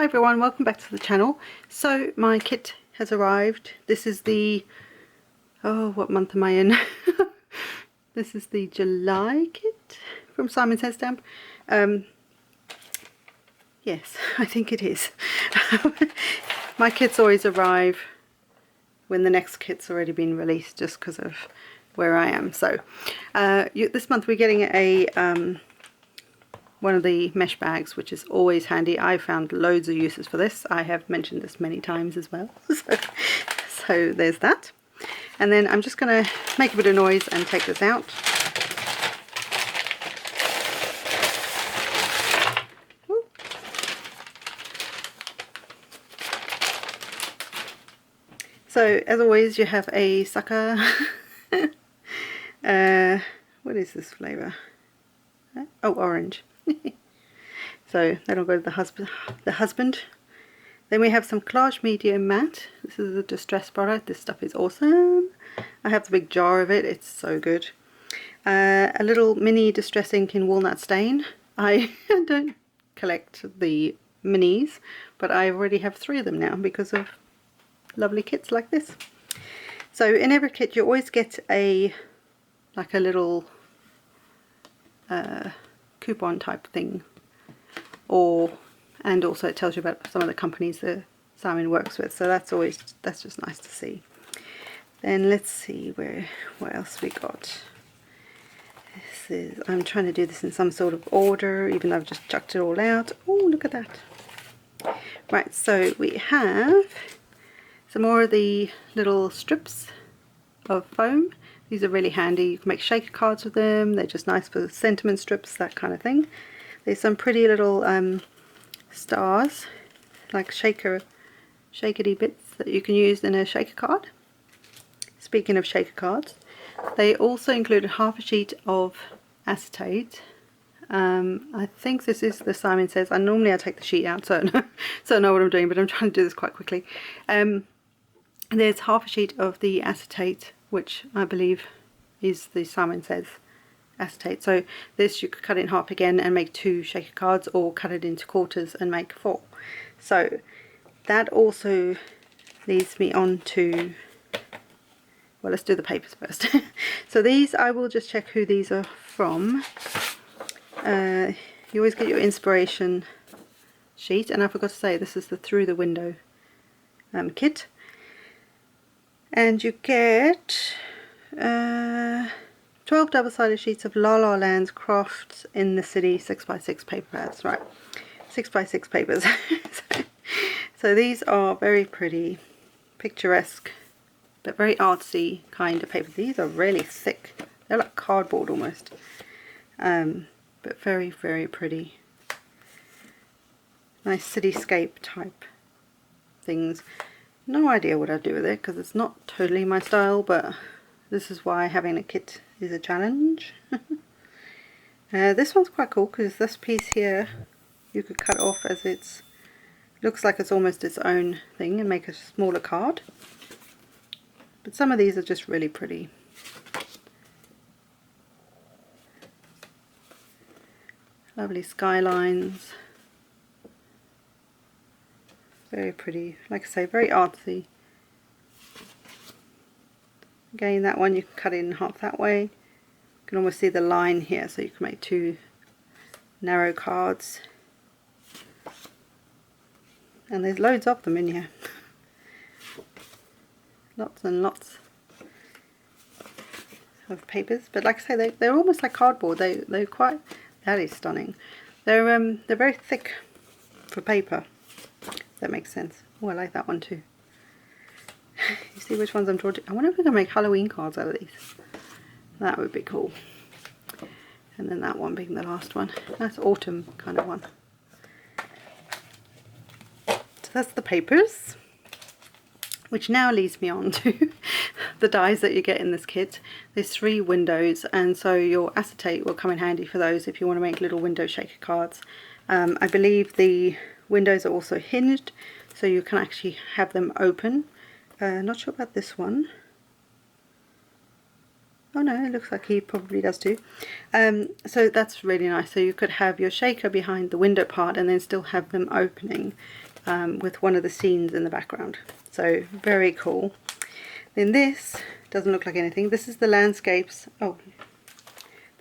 Hi everyone, welcome back to the channel. So my kit has arrived. This is the, oh, what month am I in? This is the July kit from Simon Says Stamp. Yes, I think it is. My kits always arrive when the next kit's already been released, just because of where I am. So this month we're getting a one of the mesh bags, which is always handy. I found loads of uses for this. I have mentioned this many times as well. So there's that. And then I'm just going to make a bit of noise and take this out. Ooh. So as always, you have a sucker. What is this flavour? Oh, orange. So that'll go to the husband. Then we have some Collage Medium Matte. This is a distress product. This stuff is awesome. I have the big jar of it. It's so good. A little mini distress ink in Walnut Stain. I don't collect the minis, but I already have 3 of them now because of lovely kits like this. So in every kit you always get a little coupon type thing, and also it tells you about some of the companies that Simon works with, so that's just nice to see. Then let's see what else we got. This is, I'm trying to do this in some sort of order, even though I've just chucked it all out. Oh, look at that. Right, so we have some more of the little strips of foam. These are really handy. You can make shaker cards with them. They're just nice for sentiment strips, that kind of thing. There's some pretty little stars, like shakety bits that you can use in a shaker card. Speaking of shaker cards, they also included half a sheet of acetate. I think this is the Simon Says. Normally I take the sheet out so I know what I'm doing, but I'm trying to do this quite quickly. There's half a sheet of the acetate, which I believe is the Simon Says acetate. So this you could cut in half again and make 2 shaker cards, or cut it into quarters and make 4. So that also leads me on to, well, let's do the papers first. So these, I will just check who these are from. You always get your inspiration sheet, and I forgot to say this is the Through the Window kit. And you get 12 double-sided sheets of La La Land's Crafts in the City 6x6 paper pads. Right, 6x6 papers. So these are very pretty, picturesque, but very artsy kind of paper. These are really thick. They're like cardboard almost. But very, very pretty. Nice cityscape type things. No idea what I'd do with it because it's not totally my style, but this is why having a kit is a challenge. This one's quite cool because this piece here you could cut off, as it's looks like it's almost its own thing, and make a smaller card. But some of these are just really pretty. Lovely skylines. Very pretty, like I say, very artsy. Again, that one you can cut it in half that way. You can almost see the line here, so you can make 2 narrow cards. And there's loads of them in here. Lots and lots of papers. But like I say, they're almost like cardboard. They're quite, that is stunning. They're very thick for paper. That makes sense. Oh, I like that one too. You see which ones I'm drawing? I wonder if we can make Halloween cards out of these. That would be cool. And then that one being the last one. That's autumn kind of one. So that's the papers. Which now leads me on to the dies that you get in this kit. There's 3 windows, and so your acetate will come in handy for those if you want to make little window shaker cards. I believe the windows are also hinged, so you can actually have them open. Not sure about this one. Oh no, it looks like he probably does too. So that's really nice. So you could have your shaker behind the window part and then still have them opening. with one of the scenes in the background. So very cool. Then this doesn't look like anything. This is the landscapes. Oh,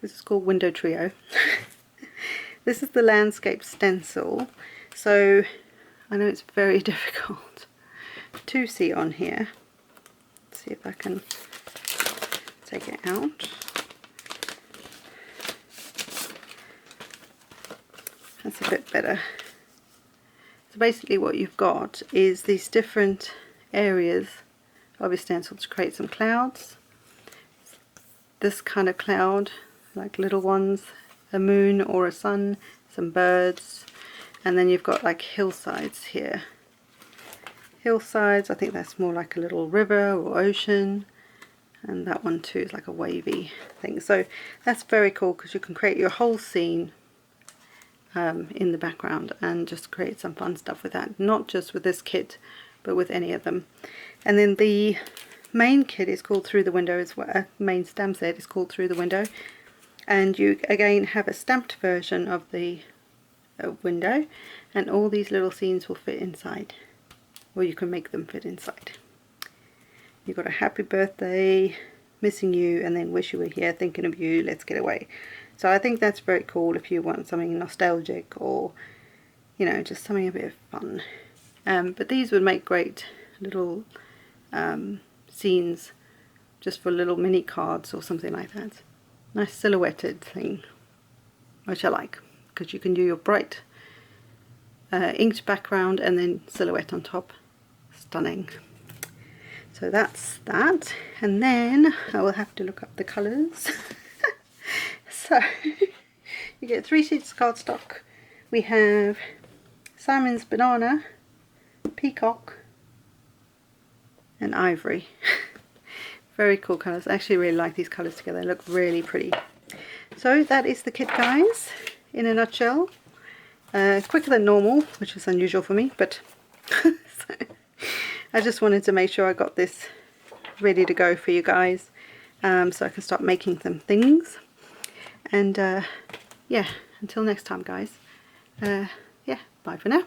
this is called Window Trio. This is the landscape stencil. So I know it's very difficult to see on here. Let's see if I can take it out. That's a bit better. So basically what you've got is these different areas of your stencil to create some clouds. This kind of cloud, like little ones, a moon or a sun, some birds, and then you've got like hillsides here. Hillsides, I think that's more like a little river or ocean, and that one too is like a wavy thing. So that's very cool because you can create your whole scene in the background and just create some fun stuff with that, not just with this kit but with any of them. And then the main kit is called Through the Window as well. Main stamp set is called Through the Window, and you again have a stamped version of the window, and all these little scenes will fit inside, or you can make them fit inside. You've got a happy birthday, missing you, and then wish you were here, thinking of you, let's get away. So I think that's very cool if you want something nostalgic, or you know, just something a bit of fun. But these would make great little scenes just for little mini cards or something like that. Nice silhouetted thing, which I like, because you can do your bright inked background and then silhouette on top. Stunning. So that's that, and then I will have to look up the colours. So you get 3 sheets of cardstock. We have Simon's Banana, Peacock, and Ivory. Very cool colours. I actually really like these colours together. They look really pretty. So that is the kit, guys, in a nutshell. Quicker than normal, which is unusual for me, but so I just wanted to make sure I got this ready to go for you guys, so I can start making some things. And yeah, until next time, guys. Yeah, bye for now.